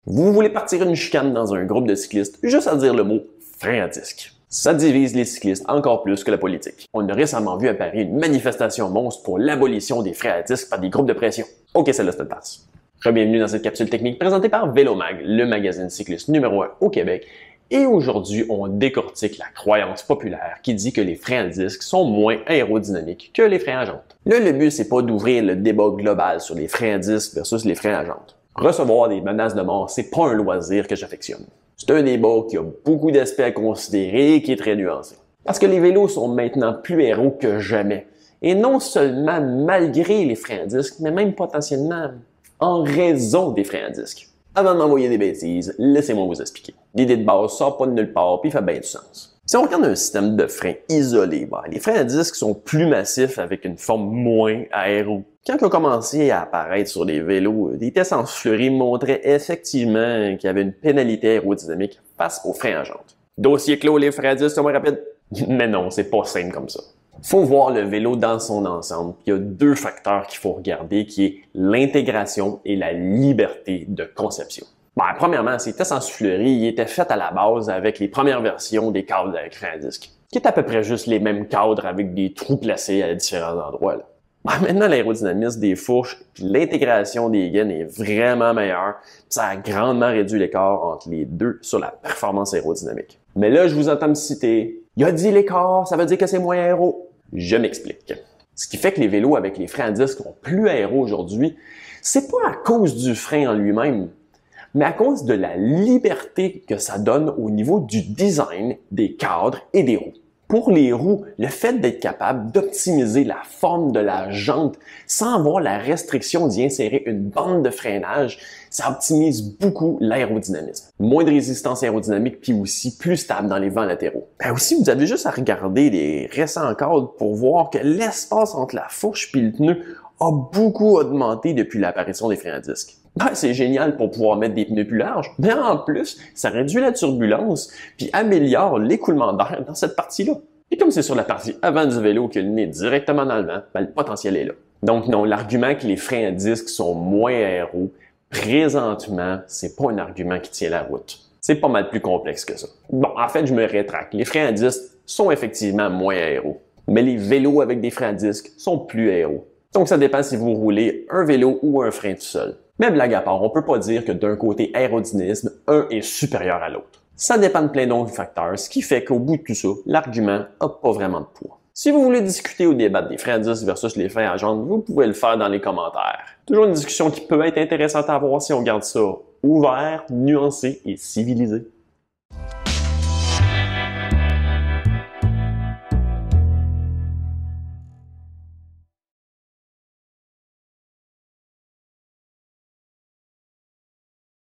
Vous voulez partir une chicane dans un groupe de cyclistes, juste à dire le mot frein à disque. Ça divise les cyclistes encore plus que la politique. On a récemment vu à Paris une manifestation monstre pour l'abolition des freins à disque par des groupes de pression. Ok, celle-là, c'est une passe. Bienvenue dans cette capsule technique présentée par Vélomag, le magazine cycliste numéro 1 au Québec. Et aujourd'hui, on décortique la croyance populaire qui dit que les freins à disque sont moins aérodynamiques que les freins à jantes. Là, le but, c'est pas d'ouvrir le débat global sur les freins à disque versus les freins à jantes. Recevoir des menaces de mort, c'est pas un loisir que j'affectionne. C'est un débat qui a beaucoup d'aspects à considérer et qui est très nuancé. Parce que les vélos sont maintenant plus aéros que jamais. Et non seulement malgré les freins à disque, mais même potentiellement en raison des freins à disque. Avant de m'envoyer des bêtises, laissez-moi vous expliquer. L'idée de base sort pas de nulle part puis fait bien du sens. Si on regarde un système de frein isolé, les freins à disque sont plus massifs avec une forme moins aéro. Quand ils ont commencé à apparaître sur les vélos, des tests en fleurie montraient effectivement qu'il y avait une pénalité aérodynamique face aux freins à jantes. Dossier clos, les freins à disque sont moins rapides? Mais non, c'est pas simple comme ça. Faut voir le vélo dans son ensemble. Il y a deux facteurs qu'il faut regarder, qui est l'intégration et la liberté de conception. Premièrement, ces tests en soufflerie, ils étaient faits à la base avec les premières versions des cadres avec frein à disque, qui est à peu près juste les mêmes cadres avec des trous placés à différents endroits. Maintenant, l'aérodynamisme des fourches et l'intégration des gaines est vraiment meilleure. Ça a grandement réduit l'écart entre les deux sur la performance aérodynamique. Mais là, je vous entends me citer « Il a dit l'écart, ça veut dire que c'est moins aéro ». Je m'explique. Ce qui fait que les vélos avec les freins à disque sont plus aéros aujourd'hui, c'est pas à cause du frein en lui-même, mais à cause de la liberté que ça donne au niveau du design, des cadres et des roues. Pour les roues, le fait d'être capable d'optimiser la forme de la jante sans avoir la restriction d'y insérer une bande de freinage, ça optimise beaucoup l'aérodynamisme. Moins de résistance aérodynamique puis aussi plus stable dans les vents latéraux. Aussi, vous avez juste à regarder les récents cadres pour voir que l'espace entre la fourche puis le pneu a beaucoup augmenté depuis l'apparition des freins à disque. C'est génial pour pouvoir mettre des pneus plus larges, mais en plus, ça réduit la turbulence puis améliore l'écoulement d'air dans cette partie-là. Et comme c'est sur la partie avant du vélo que le nez est directement dans le vent, le potentiel est là. Donc non, l'argument que les freins à disque sont moins aéros, présentement, c'est pas un argument qui tient la route. C'est pas mal plus complexe que ça. En fait, je me rétracte. Les freins à disque sont effectivement moins aéros, mais les vélos avec des freins à disque sont plus aéros. Donc ça dépend si vous roulez un vélo ou un frein tout seul. Mais blague à part, on peut pas dire que d'un côté aérodynamisme, un est supérieur à l'autre. Ça dépend de plein d'autres facteurs, ce qui fait qu'au bout de tout ça, l'argument n'a pas vraiment de poids. Si vous voulez discuter ou débattre des freins à disque versus les freins à jantes, vous pouvez le faire dans les commentaires. Toujours une discussion qui peut être intéressante à avoir si on garde ça ouvert, nuancé et civilisé.